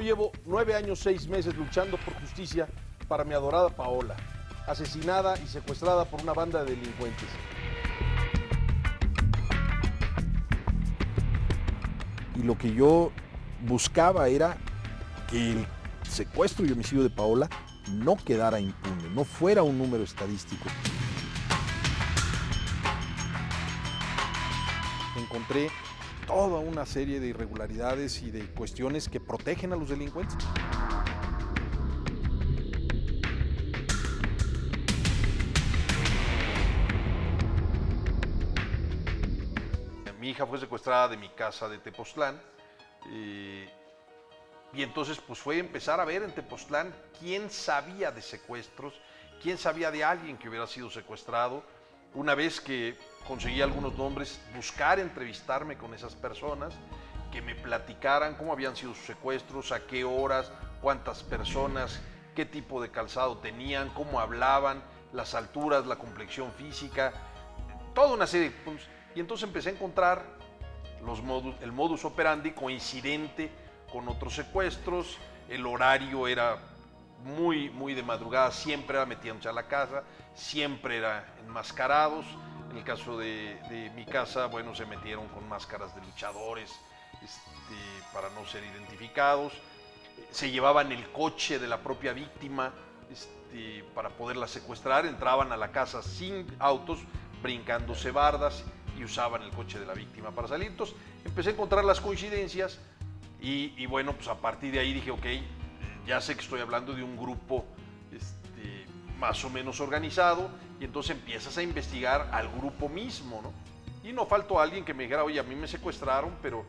llevo 9 años, 6 meses luchando por justicia para mi adorada Paola, asesinada y secuestrada por una banda de delincuentes. Y lo que yo buscaba era que el secuestro y homicidio de Paola no quedara impune, no fuera un número estadístico. Encontré toda una serie de irregularidades y de cuestiones que protegen a los delincuentes. Mi hija fue secuestrada de mi casa de Tepoztlán y entonces pues fue empezar a ver en Tepoztlán quién sabía de secuestros, quién sabía de alguien que hubiera sido secuestrado. Una vez que conseguí algunos nombres, buscar entrevistarme con esas personas, que me platicaran cómo habían sido sus secuestros, a qué horas, cuántas personas, qué tipo de calzado tenían, cómo hablaban, las alturas, la complexión física, toda una serie de puntos. Y entonces empecé a encontrar el modus operandi coincidente con otros secuestros. El horario era muy de madrugada, siempre era metiéndose a la casa, siempre era enmascarados. En el caso de mi casa, bueno, se metieron con máscaras de luchadores para no ser identificados. Se llevaban el coche de la propia víctima para poderla secuestrar. Entraban a la casa sin autos, brincándose bardas y usaban el coche de la víctima para salir. Entonces empecé a encontrar las coincidencias y bueno, pues a partir de ahí dije, ok, ya sé que estoy hablando de un grupo más o menos organizado, y entonces empiezas a investigar al grupo mismo, ¿no? Y no faltó alguien que me dijera, oye, a mí me secuestraron, pero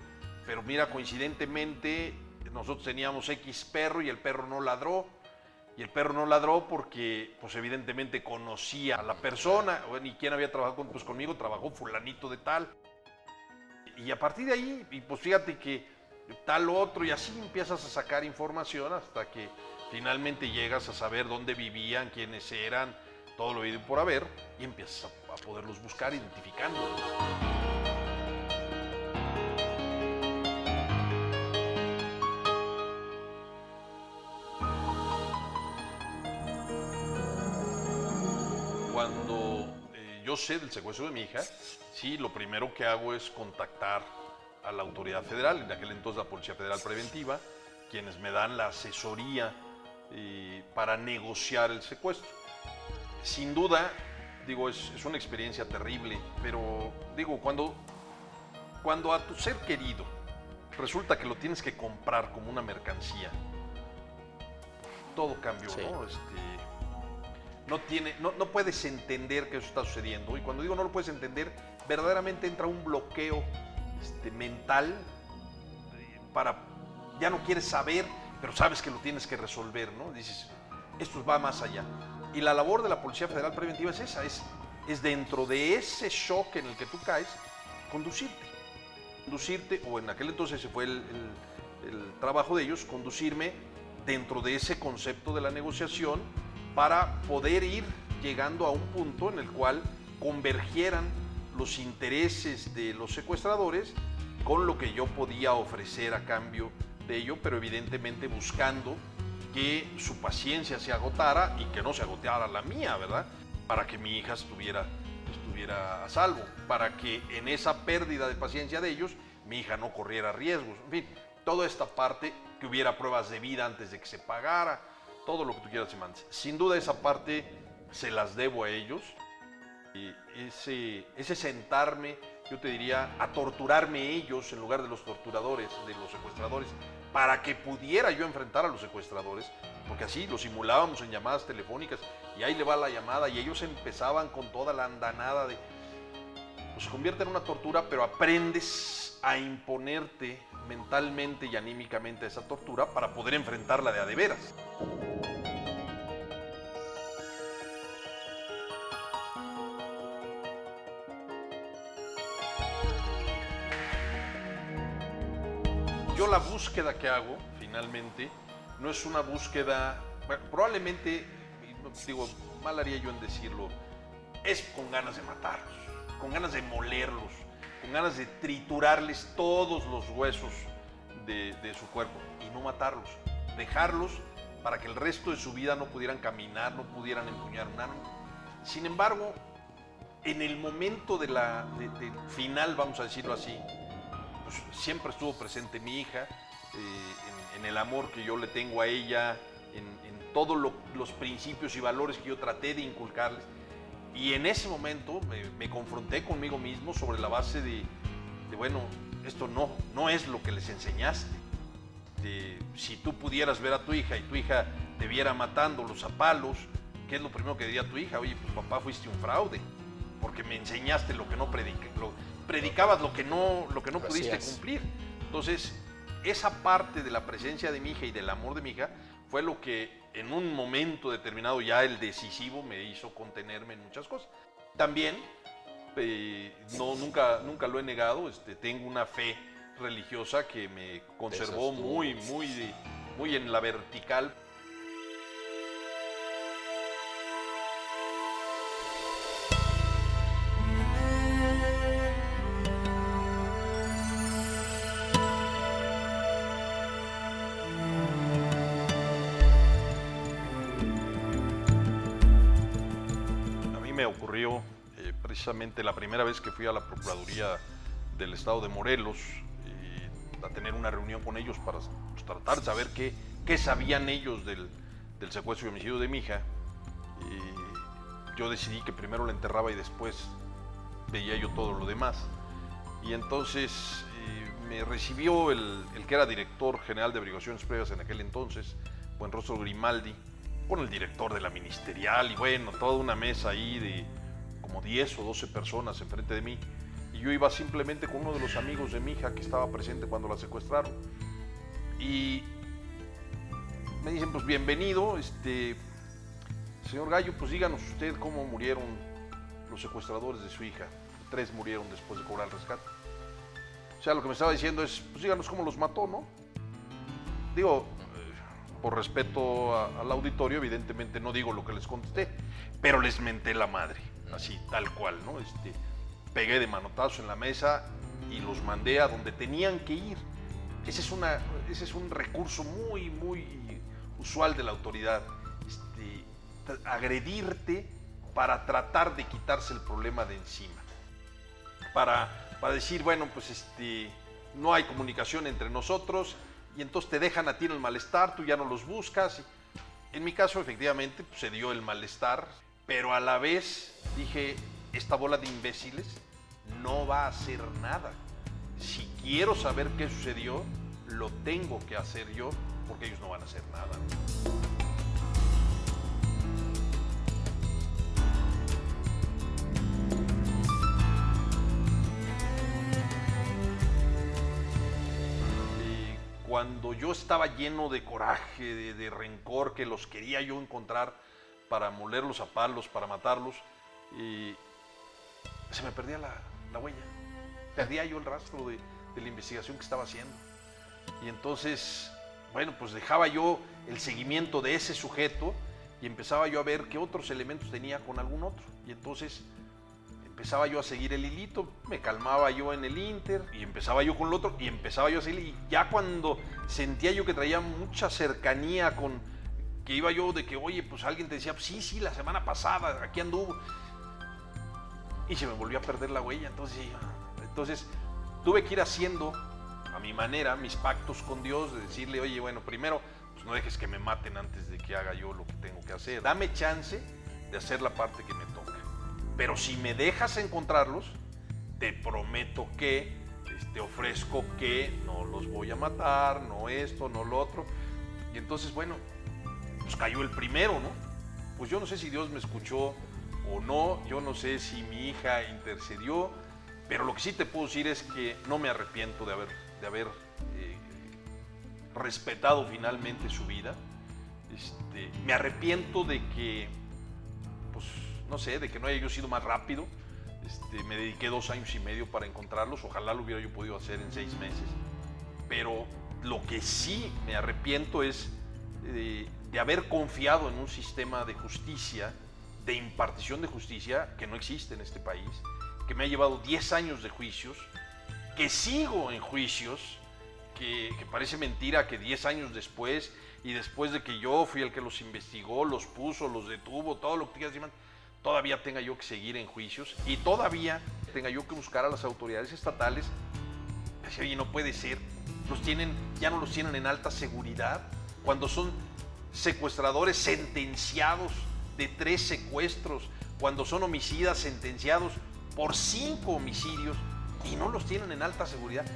mira, coincidentemente nosotros teníamos X perro y el perro no ladró. Y el perro no ladró porque, pues evidentemente conocía a la persona. Bueno, ¿y quién había trabajado pues conmigo? Trabajó fulanito de tal. Y a partir de ahí, y pues fíjate que tal otro, y así empiezas a sacar información hasta que finalmente llegas a saber dónde vivían, quiénes eran, todo lo habido por haber, y empiezas a poderlos buscar identificándolos. Cuando yo sé del secuestro de mi hija, sí, lo primero que hago es contactar a la autoridad federal, en aquel entonces la Policía Federal Preventiva, quienes me dan la asesoría para negociar el secuestro. Sin duda, digo, es una experiencia terrible, pero digo, cuando a tu ser querido resulta que lo tienes que comprar como una mercancía, todo cambió, sí. ¿No? No puedes entender que eso está sucediendo. Y cuando digo no lo puedes entender, verdaderamente entra un bloqueo mental ya no quieres saber, pero sabes que lo tienes que resolver, ¿no? Dices, esto va más allá. Y la labor de la Policía Federal Preventiva es esa, es dentro de ese shock en el que tú caes, conducirte, o en aquel entonces ese fue el trabajo de ellos, conducirme dentro de ese concepto de la negociación, para poder ir llegando a un punto en el cual convergieran los intereses de los secuestradores con lo que yo podía ofrecer a cambio de ello, pero evidentemente buscando que su paciencia se agotara y que no se agotara la mía, ¿verdad? Para que mi hija estuviera a salvo, para que en esa pérdida de paciencia de ellos, mi hija no corriera riesgos, en fin, toda esta parte, que hubiera pruebas de vida antes de que se pagara, todo lo que tú quieras y mandes. Sin duda esa parte se las debo a ellos. Y ese sentarme, yo te diría, a torturarme ellos en lugar de los torturadores, de los secuestradores, para que pudiera yo enfrentar a los secuestradores, porque así lo simulábamos en llamadas telefónicas, y ahí le va la llamada, y ellos empezaban con toda la andanada de... Pues se convierte en una tortura, pero aprendes a imponerte mentalmente y anímicamente a esa tortura para poder enfrentarla de a de veras. Yo la búsqueda que hago, finalmente, no es una búsqueda, bueno, probablemente, digo, mal haría yo en decirlo, es con ganas de matarlos, con ganas de molerlos, con ganas de triturarles todos los huesos de su cuerpo y no matarlos, dejarlos para que el resto de su vida no pudieran caminar, no pudieran empuñar un arma. Sin embargo, en el momento del final, vamos a decirlo así, pues siempre estuvo presente mi hija, en el amor que yo le tengo a ella, en todos los principios y valores que yo traté de inculcarles. Y en ese momento me confronté conmigo mismo sobre la base de bueno, esto no es lo que les enseñaste. Si tú pudieras ver a tu hija y tu hija te viera matándolos a palos, ¿qué es lo primero que diría tu hija? Oye, pues papá, fuiste un fraude, porque me enseñaste lo que no predicabas lo que no pudiste cumplir. Entonces, esa parte de la presencia de mi hija y del amor de mi hija fue lo que en un momento determinado, ya el decisivo, me hizo contenerme en muchas cosas. También, nunca lo he negado, tengo una fe religiosa que me conservó muy en la vertical. A mí me ocurrió precisamente la primera vez que fui a la Procuraduría del Estado de Morelos, a tener una reunión con ellos para pues, tratar de saber qué sabían ellos del secuestro y homicidio de mi hija. Yo decidí que primero la enterraba y después veía yo todo lo demás. Y entonces me recibió el que era director general de averiguaciones previas en aquel entonces, Buenrostro Grimaldi, con el director de la ministerial y bueno, toda una mesa ahí de como 10 o 12 personas enfrente de mí. Y yo iba simplemente con uno de los amigos de mi hija que estaba presente cuando la secuestraron. Y me dicen, pues bienvenido, señor Gallo, pues díganos usted cómo murieron los secuestradores de su hija. 3 murieron después de cobrar el rescate. O sea, lo que me estaba diciendo es, pues díganos cómo los mató, ¿no? Digo, por respeto al auditorio, evidentemente no digo lo que les contesté, pero les menté la madre, así, tal cual, ¿no? Pegué de manotazo en la mesa y los mandé a donde tenían que ir. Ese es un recurso muy usual de la autoridad, agredirte para tratar de quitarse el problema de encima, para decir, bueno, pues no hay comunicación entre nosotros y entonces te dejan a ti en el malestar, tú ya no los buscas. En mi caso, efectivamente, pues, se dio el malestar, pero a la vez dije, esta bola de imbéciles no va a hacer nada. Si quiero saber qué sucedió, lo tengo que hacer yo, porque ellos no van a hacer nada. Cuando yo estaba lleno de coraje, de rencor, que los quería yo encontrar para molerlos a palos, para matarlos, se me perdía la huella. Perdía yo el rastro de la investigación que estaba haciendo. Y entonces, bueno, pues dejaba yo el seguimiento de ese sujeto y empezaba yo a ver qué otros elementos tenía con algún otro. Y entonces empezaba yo a seguir el hilito, me calmaba yo en el Inter y empezaba yo con el otro y empezaba yo a seguir. Y ya cuando sentía yo que traía mucha cercanía con, que iba yo de que, oye, pues alguien te decía, pues, sí, la semana pasada, aquí anduvo. Y se me volvió a perder la huella. Entonces tuve que ir haciendo a mi manera mis pactos con Dios, de decirle, oye, bueno, primero, pues no dejes que me maten antes de que haga yo lo que tengo que hacer. Dame chance de hacer la parte que me toca. Pero si me dejas encontrarlos, te prometo que, te ofrezco que no los voy a matar, no esto, no lo otro. Y entonces, bueno, pues cayó el primero, ¿no? Pues yo no sé si Dios me escuchó o no, yo no sé si mi hija intercedió, pero lo que sí te puedo decir es que no me arrepiento de haber respetado finalmente su vida. Me arrepiento de que, pues, no sé, de que no haya yo sido más rápido. Me dediqué 2 años y medio para encontrarlos, ojalá lo hubiera yo podido hacer en 6 meses. Pero lo que sí me arrepiento es de haber confiado en un sistema de justicia, de impartición de justicia, que no existe en este país, que me ha llevado 10 años de juicios, que sigo en juicios, que parece mentira que 10 años después, y después de que yo fui el que los investigó, los puso, los detuvo, todo lo que quieras decir, todavía tenga yo que seguir en juicios y todavía tenga yo que buscar a las autoridades estatales. Oye, no puede ser, ya no los tienen en alta seguridad cuando son secuestradores sentenciados de 3 secuestros, cuando son homicidas sentenciados por 5 homicidios y no los tienen en alta seguridad.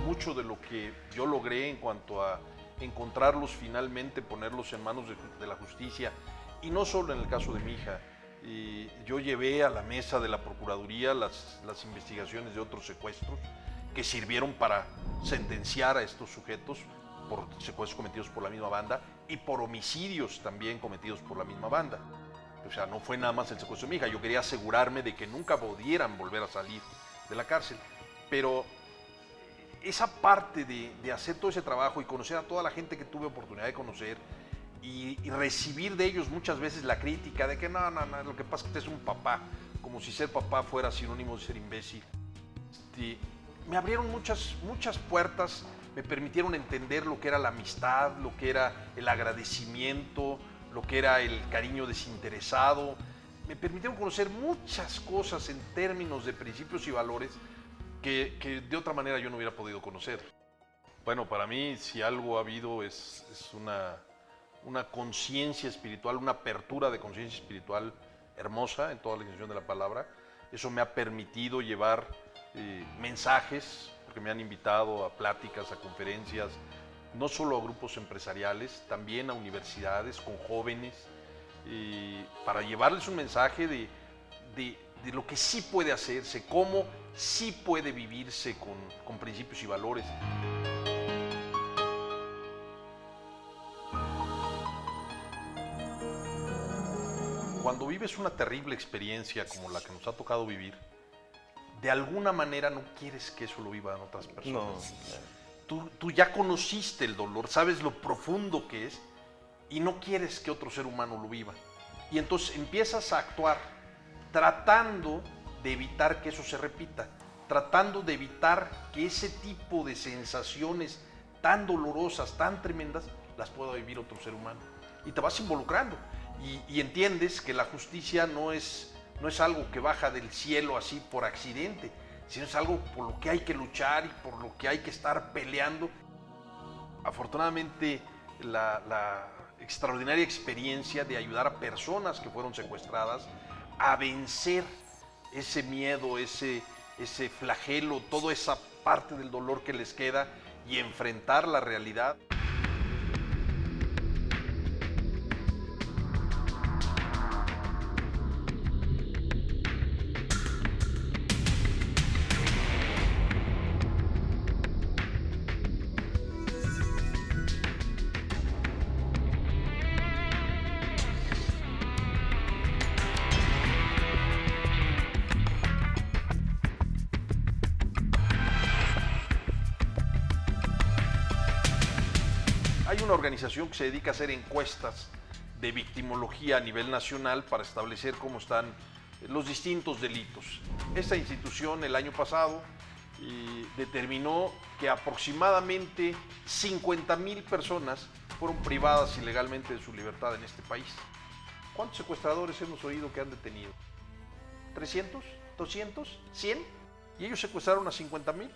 Mucho de lo que yo logré en cuanto a encontrarlos finalmente, ponerlos en manos de la justicia, y no solo en el caso de mi hija. Yo llevé a la mesa de la Procuraduría las investigaciones de otros secuestros que sirvieron para sentenciar a estos sujetos por secuestros cometidos por la misma banda y por homicidios también cometidos por la misma banda. O sea, no fue nada más el secuestro de mi hija, yo quería asegurarme de que nunca pudieran volver a salir de la cárcel. Pero esa parte de hacer todo ese trabajo y conocer a toda la gente que tuve oportunidad de conocer y recibir de ellos muchas veces la crítica de que no, lo que pasa es que usted es un papá, como si ser papá fuera sinónimo de ser imbécil. Me abrieron muchas puertas, me permitieron entender lo que era la amistad, lo que era el agradecimiento, lo que era el cariño desinteresado. Me permitieron conocer muchas cosas en términos de principios y valores que de otra manera yo no hubiera podido conocer. Bueno, para mí, si algo ha habido es una conciencia espiritual, una apertura de conciencia espiritual hermosa en toda la extensión de la palabra. Eso me ha permitido llevar mensajes, porque me han invitado a pláticas, a conferencias, no solo a grupos empresariales, también a universidades con jóvenes, para llevarles un mensaje de lo que sí puede hacerse, cómo sí puede vivirse con principios y valores. Cuando vives una terrible experiencia como la que nos ha tocado vivir, de alguna manera no quieres que eso lo vivan otras personas. No. Tú ya conociste el dolor, sabes lo profundo que es y no quieres que otro ser humano lo viva. Y entonces empiezas a actuar tratando de evitar que eso se repita, tratando de evitar que ese tipo de sensaciones tan dolorosas, tan tremendas, las pueda vivir otro ser humano. Y te vas involucrando y entiendes que la justicia no es algo que baja del cielo así por accidente, sino es algo por lo que hay que luchar y por lo que hay que estar peleando. Afortunadamente, la extraordinaria experiencia de ayudar a personas que fueron secuestradas a vencer ese miedo, ese flagelo, toda esa parte del dolor que les queda y enfrentar la realidad. Hay una organización que se dedica a hacer encuestas de victimología a nivel nacional para establecer cómo están los distintos delitos. Esta institución el año pasado determinó que aproximadamente 50,000 personas fueron privadas ilegalmente de su libertad en este país. ¿Cuántos secuestradores hemos oído que han detenido? ¿300? ¿200? ¿100? Y ellos secuestraron a 50,000.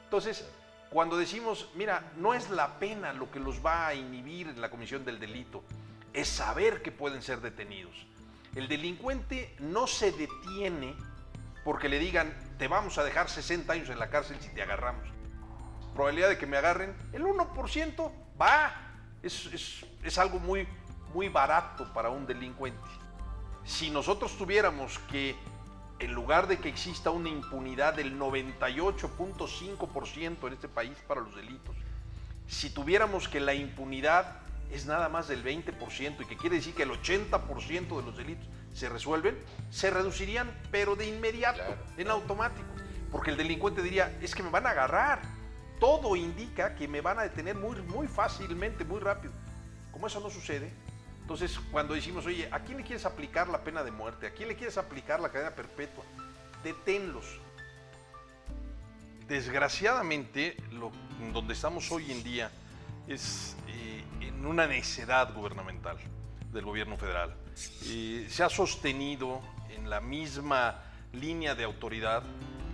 Entonces, cuando decimos, mira, no es la pena lo que los va a inhibir en la comisión del delito, es saber que pueden ser detenidos. El delincuente no se detiene porque le digan, te vamos a dejar 60 años en la cárcel si te agarramos. Probabilidad de que me agarren, el 1% va. Es algo muy, muy barato para un delincuente. Si nosotros tuviéramos que, en lugar de que exista una impunidad del 98.5% en este país para los delitos, si tuviéramos que la impunidad es nada más del 20% y que quiere decir que el 80% de los delitos se resuelven, se reducirían, pero de inmediato, claro, en automático. Porque el delincuente diría, es que me van a agarrar. Todo indica que me van a detener muy, muy fácilmente, muy rápido. Como eso no sucede, entonces cuando decimos, oye, ¿a quién le quieres aplicar la pena de muerte? ¿A quién le quieres aplicar la cadena perpetua? Deténlos. Desgraciadamente, donde estamos hoy en día es en una necedad gubernamental del gobierno federal. Se ha sostenido en la misma línea de autoridad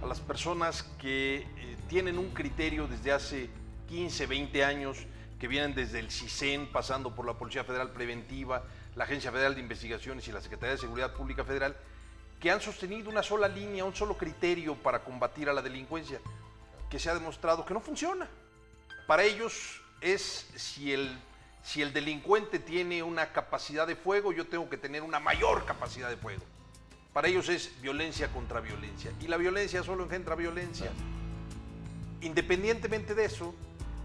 a las personas que tienen un criterio desde hace 15, 20 años, que vienen desde el CISEN, pasando por la Policía Federal Preventiva, la Agencia Federal de Investigaciones y la Secretaría de Seguridad Pública Federal, que han sostenido una sola línea, un solo criterio para combatir a la delincuencia, que se ha demostrado que no funciona. Para ellos es si el delincuente tiene una capacidad de fuego, yo tengo que tener una mayor capacidad de fuego. Para ellos es violencia contra violencia, y la violencia solo engendra violencia. Independientemente de eso,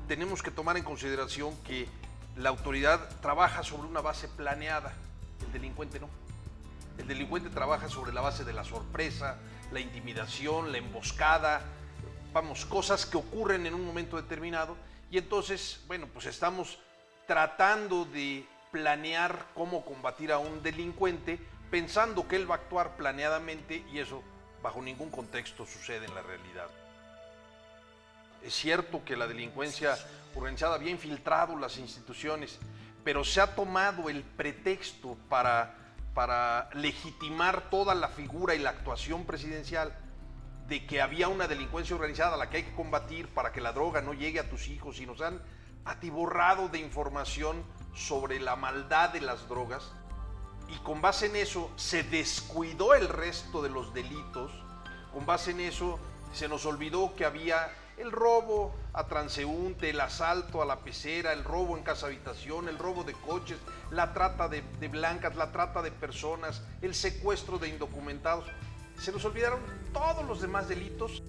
tenemos que tomar en consideración que la autoridad trabaja sobre una base planeada, el delincuente no. El delincuente trabaja sobre la base de la sorpresa, la intimidación, la emboscada, vamos, cosas que ocurren en un momento determinado, y entonces, bueno, pues estamos tratando de planear cómo combatir a un delincuente, pensando que él va a actuar planeadamente, y eso bajo ningún contexto sucede en la realidad. Es cierto que la delincuencia organizada había infiltrado las instituciones, pero se ha tomado el pretexto para legitimar toda la figura y la actuación presidencial de que había una delincuencia organizada a la que hay que combatir para que la droga no llegue a tus hijos, y nos han atiborrado de información sobre la maldad de las drogas, y con base en eso se descuidó el resto de los delitos. Con base en eso se nos olvidó que había el robo a transeúnte, el asalto a la pecera, el robo en casa habitación, el robo de coches, la trata de blancas, la trata de personas, el secuestro de indocumentados. Se nos olvidaron todos los demás delitos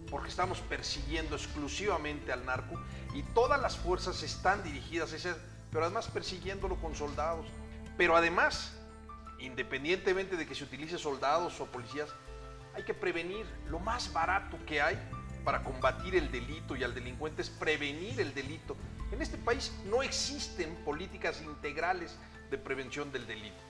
porque estamos persiguiendo exclusivamente al narco, y todas las fuerzas están dirigidas a ese, pero además persiguiéndolo con soldados. Pero además, independientemente de que se utilice soldados o policías, hay que prevenir. Lo más barato que hay para combatir el delito y al delincuente es prevenir el delito. En este país no existen políticas integrales de prevención del delito.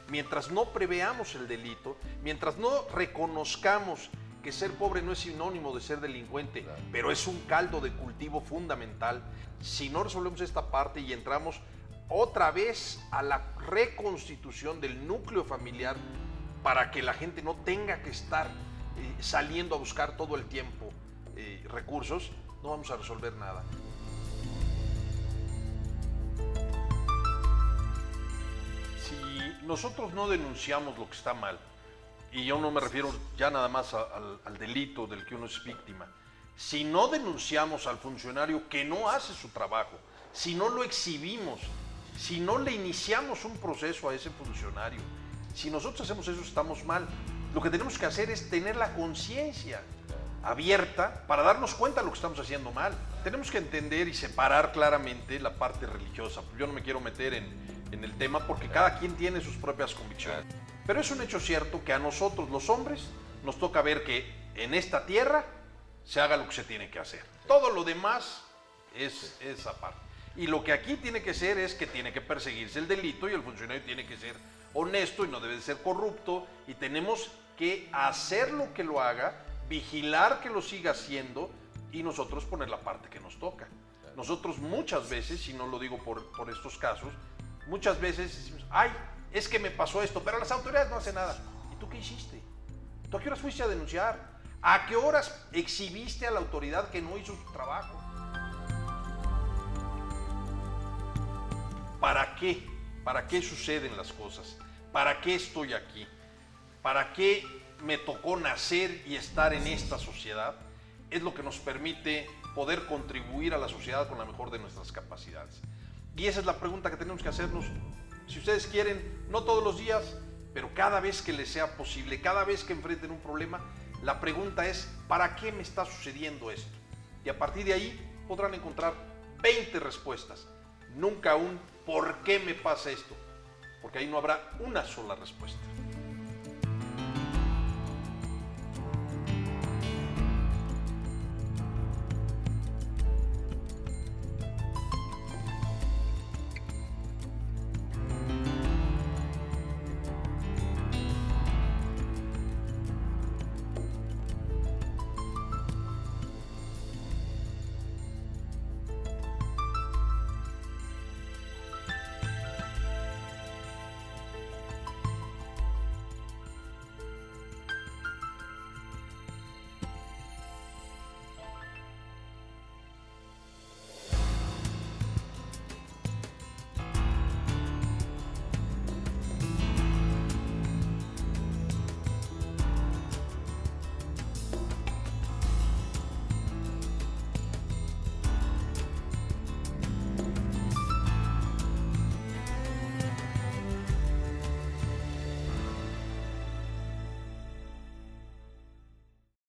Mientras no preveamos el delito, mientras no reconozcamos que ser pobre no es sinónimo de ser delincuente, claro, pero es un caldo de cultivo fundamental, si no resolvemos esta parte y entramos otra vez a la reconstitución del núcleo familiar para que la gente no tenga que estar saliendo a buscar todo el tiempo recursos, no vamos a resolver nada. Si nosotros no denunciamos lo que está mal, y yo no me refiero ya nada más al delito del que uno es víctima, si no denunciamos al funcionario que no hace su trabajo, si no lo exhibimos, si no le iniciamos un proceso a ese funcionario, si nosotros hacemos eso, estamos mal. Lo que tenemos que hacer es tener la conciencia abierta para darnos cuenta de lo que estamos haciendo mal. Tenemos que entender y separar claramente la parte religiosa. Yo no me quiero meter en el tema porque cada quien tiene sus propias convicciones. Pero es un hecho cierto que a nosotros, los hombres, nos toca ver que en esta tierra se haga lo que se tiene que hacer. Todo lo demás es esa parte. Y lo que aquí tiene que ser es que tiene que perseguirse el delito, y el funcionario tiene que ser honesto y no debe de ser corrupto, y tenemos que hacer lo que lo haga, vigilar que lo siga haciendo, y nosotros poner la parte que nos toca. Nosotros muchas veces, y no lo digo por estos casos, muchas veces decimos, ay, es que me pasó esto, pero las autoridades no hacen nada. ¿Y tú qué hiciste? ¿Tú a qué horas fuiste a denunciar? ¿A qué horas exhibiste a la autoridad que no hizo su trabajo? ¿Para qué? ¿Para qué suceden las cosas? ¿Para qué estoy aquí? ¿Para qué me tocó nacer y estar en esta sociedad, es lo que nos permite poder contribuir a la sociedad con la mejor de nuestras capacidades. Y esa es la pregunta que tenemos que hacernos. Si ustedes quieren, no todos los días, pero cada vez que les sea posible, cada vez que enfrenten un problema, la pregunta es, ¿para qué me está sucediendo esto? Y a partir de ahí podrán encontrar 20 respuestas. Nunca un ¿por qué me pasa esto? Porque ahí no habrá una sola respuesta.